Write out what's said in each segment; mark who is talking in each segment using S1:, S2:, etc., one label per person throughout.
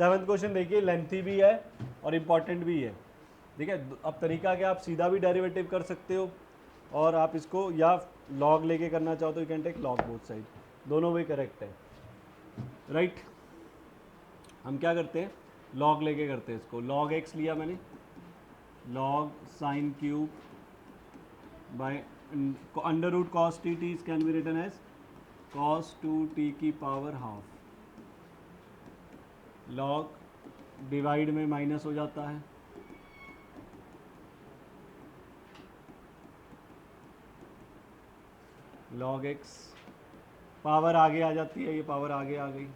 S1: 7th question देखिए, lengthy भी है और इम्पॉर्टेंट भी है। ठीक है, अब तरीका क्या, आप सीधा भी डेरिवेटिव कर सकते हो और आप इसको या लॉग लेके करना चाहो तो you can take log both side, दोनों वे करेक्ट है। राइट, हम क्या करते हैं, लॉग लेके करते हैं इसको। लॉग एक्स लिया मैंने, log sine cube by under root cos t, t can be written as cos 2t की पावर हाफ। लॉग डिवाइड में माइनस हो जाता है, लॉग एक्स, पावर आगे आ जाती है, ये पावर आगे आ गई,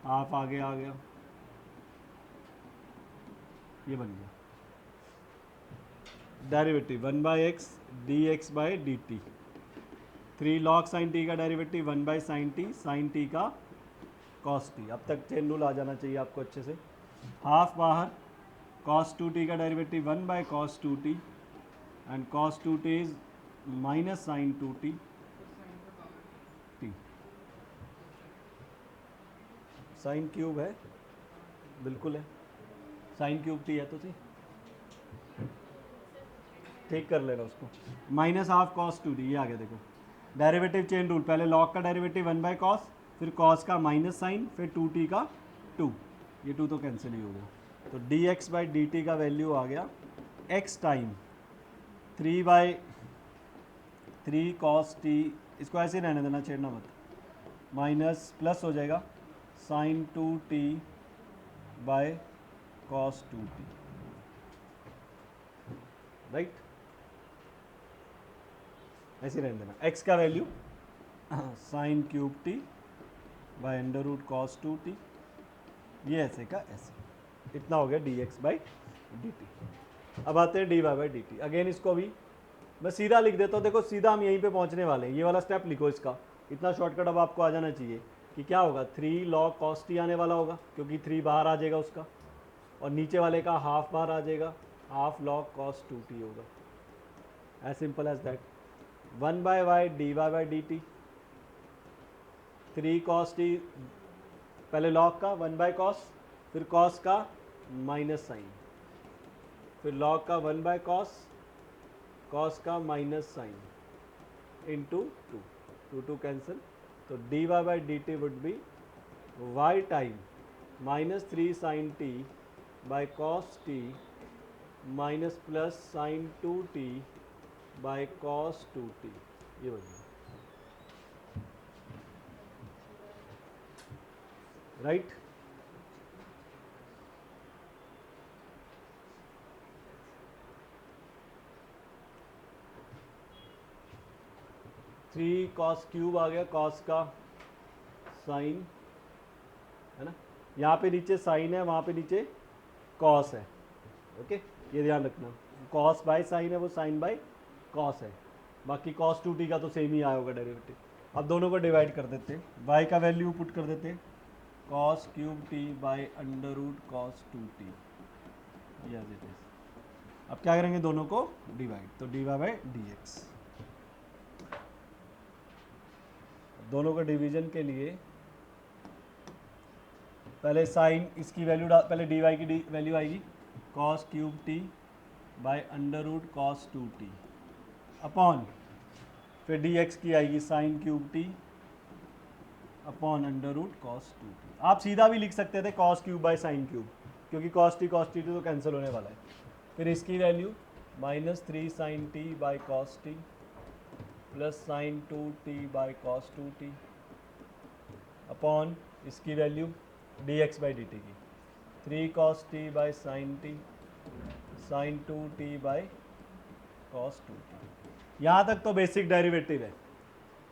S1: हाफ आगे आ गया, ये बन गया derivative 1/x dx/dt। 3 log sin t का derivative 1/sin t, sin t का cos t। अब तक चेन रूल आ जाना चाहिए आपको अच्छे से। हाफ बाहर, cos 2t का derivative 1/cos 2t and cos 2t is minus sin 2t t। Sine cube है, बिल्कुल है, साइन क्यूब t है तो सही, ठीक कर लेना उसको। माइनस हाफ cos 2t, ये आ गया देखो डेरिवेटिव चेन रूल। पहले log का डेरिवेटिव 1/cos, फिर cos का माइनस साइन, फिर 2t का 2, ये 2 तो कैंसिल ही हो गया। तो dx/dt का वैल्यू आ गया x टाइम 3/3 cos t, इसको ऐसे ही रहने देना, छेड़ना मत, माइनस प्लस हो जाएगा sin 2t by cos 2t। Right, ऐसे रहने देना। x का value sine cube t by under root cos 2t, ये ऐसे का ऐसे, इतना हो गया dx/dt। अब आते हैं dy/dt। अगेन इसको भी मैं सीधा लिख देता हूँ, देखो सीधा हम यहीं पे पहुँचने वाले हैं, ये वाला स्टेप लिखो इसका, इतना शॉर्टकट अब आपको आ जाना चाहिए कि क्या होगा, 3 log cos t आने वाला होगा क्योंकि 3 बाहर आ जाएगा उसका, और नीचे वाले का हाफ बाहर आ जाएगा, हाफ log cos 2t होगा, as simple as that. 1/y dy/dt, 3 cos t, पहले log का 1/cos, फिर cos का माइनस साइन, फिर log का 1/cos, cos का माइनस साइन इंटू 2, 2 कैंसिल, तो dy/dt would be y time minus 3 sin t by cos t minus plus sin 2t by cos 2t, ये बन गया। राइट, थ्री कॉस क्यूब आ गया, cos का साइन है ना, यहाँ पे नीचे साइन है, वहाँ पे नीचे कॉस है। ओके, ये ध्यान रखना, कॉस बाय साइन है वो साइन बाय कॉस है, बाकी cos 2t का तो सेम ही आया होगा डेरिवेटिव। अब दोनों को डिवाइड कर देते हैं, y का वैल्यू पुट कर देते हैं cos cube t by under root cos 2t, ये एज इट इज। अब क्या करेंगे, दोनों को डिवाइड, तो dy/dx। दोनों का डिवीजन के लिए पहले साइन, इसकी वैल्यू पहले dy की वैल्यू आएगी cos cube t by under root cos 2t upon, फिर dx की आएगी sine cube t upon under root cos 2t। आप सीधा भी लिख सकते थे cos cube by sine cube, क्योंकि cos t तो कैंसिल होने वाला है। फिर इसकी value minus 3 sin t by cos t plus sin 2t by cos 2t upon इसकी वैल्यू dx/dt की 3 cos t by sin t sin 2t by cos 2t। यहाँ तक तो बेसिक डेरिवेटिव है।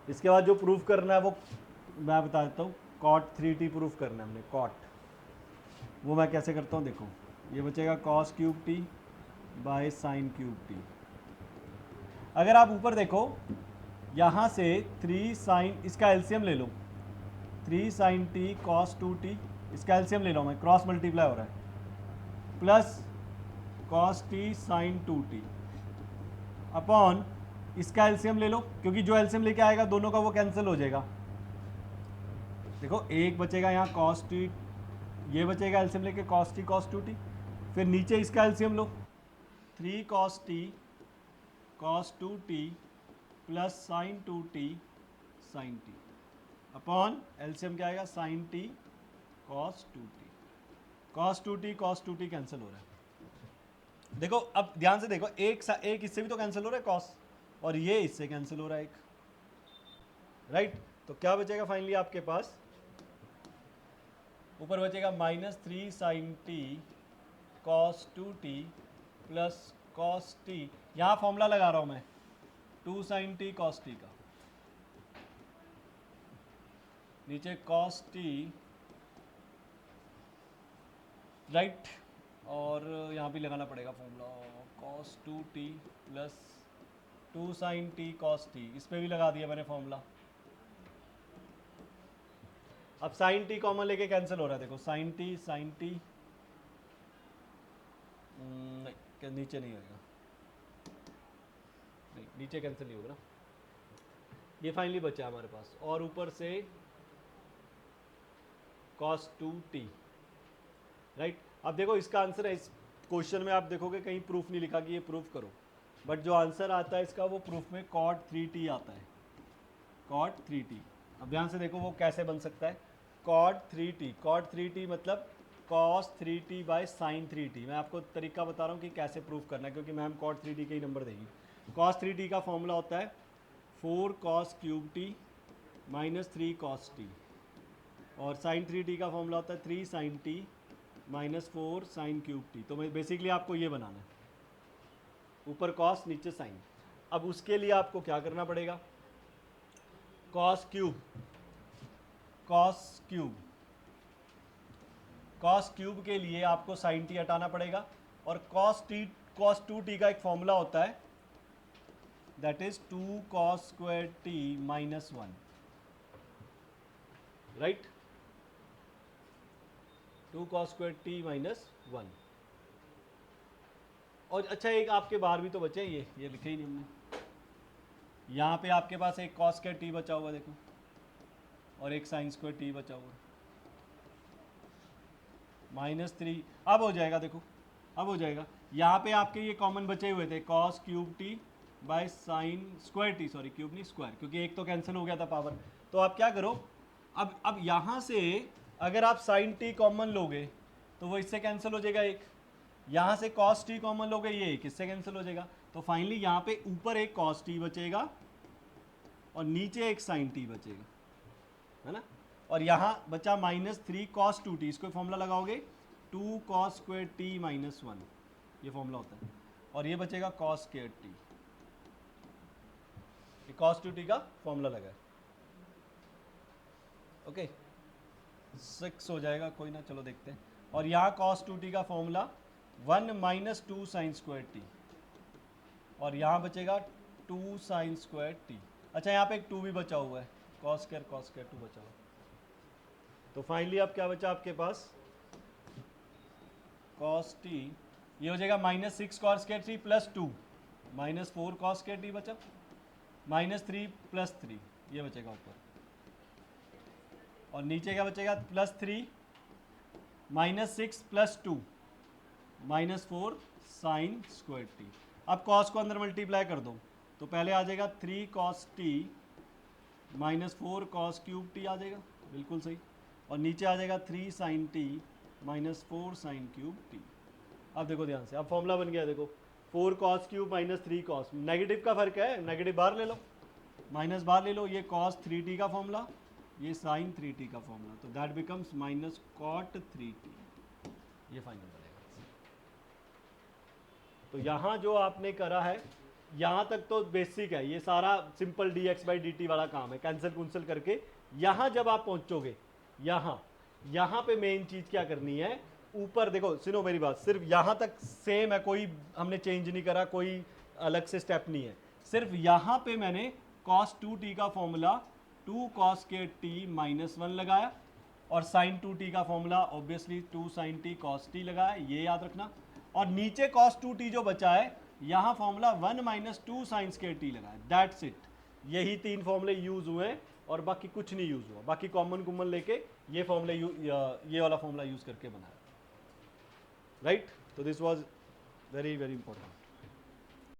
S1: इसके बाद जो प्रूफ करना है वो मैं बता देता हूँ, cot 3t प्रूफ करना है हमने, cot, वो मैं कैसे करता हूँ देखो, ये बचेगा cos cube t bye sine cube t। अगर आप ऊपर देखो, यहाँ से 3 साइन, इसका एलसीएम ले लो, 3 sin t cos 2t, इसका एलसीएम ले लो, मैं क्रॉस मल्टीप्लाई हो रहा है, plus cos t sin 2t upon इसका एलसीएम ले लो, क्योंकि जो एलसीएम लेके आएगा दोनों का वो कैंसिल हो जाएगा, देखो एक बचेगा यहाँ कॉस टी, ये बचेगा एलसीएम लेके कॉस टी कॉस 2t, फिर नीचे इसका एलसीएम लो 3 cos t cos 2t plus sine 2t sine t upon LCM क्या आएगा sine t cos 2t। Cos 2t cancel हो रहा है। देखो अब ध्यान से देखो, एक इससे भी तो कैंसिल हो रहा है कॉस, और ये इससे कैंसिल हो रहा है एक, राइट। तो क्या बचेगा फाइनली आपके पास, ऊपर बचेगा -3 sine t cos 2t plus cos t, यहाँ फॉर्मूला लगा रहा हूँ मैं 2 साइन टी कॉस टी का, नीचे कॉस टी, राइट, और यहाँ भी लगाना पड़ेगा formula cos 2t plus 2 sine t cos t, इस पर भी लगा दिया मैंने फॉर्मूला। अब साइन टी कॉमन लेके कैंसिल हो रहा है, देखो साइन टी नहीं, नीचे नहीं होगा, नहीं नीचे कैंसिल नहीं होगा ना, ये फाइनली बचा हमारे पास, और ऊपर से cos 2t, राइट। अब देखो इसका आंसर है, इस क्वेश्चन में आप देखोगे कहीं प्रूफ नहीं लिखा कि ये प्रूफ करो, बट जो आंसर आता है इसका वो प्रूफ में cot 3t आता है, cot 3t। अब ध्यान से देखो वो कैसे बन सकता है, cot 3t मतलब cos 3t by sine 3t। मैं आपको तरीका बता रहा हूँ कि कैसे प्रूफ करना है, क्योंकि मैम cot 3t के ही नंबर देगी। cos 3t का फॉर्मूला होता है 4 cos cube t minus 3 cos t, और साइन 3t का फॉर्मूला होता है 3 sine t minus 4 sine cube t। तो बेसिकली आपको ये बनाना है, ऊपर cos नीचे साइन। अब उसके लिए आपको क्या करना पड़ेगा, cos क्यूब के लिए आपको साइन t हटाना पड़ेगा, और cos 2t का एक फॉर्मूला होता है that is 2 cos square t minus 1, right, 2 cos square t minus 1। और अच्छा एक आपके बाहर भी तो बचे, ये लिखे ही नहीं हमने, यहाँ पे आपके पास एक cos स्क्वायर t बचा हुआ देखो, और एक साइन स्क्वायर t बचा हुआ, -3। अब हो जाएगा, देखो अब हो जाएगा, यहाँ पे आपके ये कॉमन बचे हुए थे cos cube t by sine square t, sorry cube नहीं स्क्वायर, क्योंकि एक तो कैंसिल हो गया था पावर। तो आप क्या करो, अब यहाँ से अगर आप साइन t कॉमन लोगे तो वो इससे कैंसिल हो जाएगा एक, यहाँ से cos t कॉमन लोगे ये एक इससे कैंसिल हो जाएगा, तो फाइनली यहाँ पे ऊपर एक cos t बचेगा और नीचे एक साइन t बचेगा, है ना। और यहाँ बचा -3 cos 2t, इसको फॉर्मूला लगाओगे 2 cos स्क्वायर t माइनस 1, ये फॉर्मूला होता है, और ये बचेगा cos स्क्वायर t, ये cos 2t का फॉर्मूला लगा है, ओके 6 हो जाएगा, कोई ना, चलो देखते हैं। और यहाँ cos 2t का formula 1 minus 2 sine square t, और यहाँ बचेगा 2 साइन स्क्वायर t। अच्छा यहाँ पे एक 2 भी बचा हुआ है, cos स्क्वायर 2 बचा हुआ है। तो फाइनली अब क्या बचा आपके पास, cos t, ये हो जाएगा -6 cos square t plus 2 -4 cos square t बचा, -3 प्लस 3 ये बचेगा ऊपर, और नीचे क्या बचेगा +3 -6 प्लस 2 -4 साइन स्क्वायर t। अब cos को अंदर मल्टीप्लाई कर दो, तो पहले आ जाएगा 3 cos t -4 cos cube t आ जाएगा, बिल्कुल सही, और नीचे आ जाएगा 3 sine t -4 sine cube t। अब देखो ध्यान से, अब फॉर्मूला बन गया, देखो 4 cos क्यूब -3 cos, नेगेटिव का फर्क है, नेगेटिव बाहर ले लो, माइनस बाहर ले लो, ये cos 3t का फॉर्मूला, ये साइन 3t का फॉर्मूला, तो दैट बिकम्स -cot 3t, ये फाइनल बनेगा। तो यहाँ जो आपने करा है यहाँ तक तो बेसिक है, ये सारा सिंपल dx/dt वाला काम है, कैंसिल कुंसल करके। यहाँ जब आप पहुँचोगे, यहाँ पे मेन चीज़ क्या करनी है, ऊपर देखो, सुनो मेरी बात, सिर्फ यहाँ तक सेम है, कोई हमने चेंज नहीं करा, कोई अलग से स्टेप नहीं है, सिर्फ यहाँ पे मैंने cos 2t का formula 2 cos square t minus 1 लगाया, और sin 2t का formula obviously 2 sin t cos t लगाया, ये याद रखना। और नीचे cos 2t जो बचा है, यहाँ फॉर्मूला 1 - 2 sin स्क्वायर t लगाया, दैट्स इट। यही 3 फॉर्मूले यूज हुए और बाकी कुछ नहीं यूज़ हुआ, बाकी कॉमन लेके ये फॉर्मूला ये वाला फॉर्मूला यूज़ करके बनाया, राइट। तो this was very very important.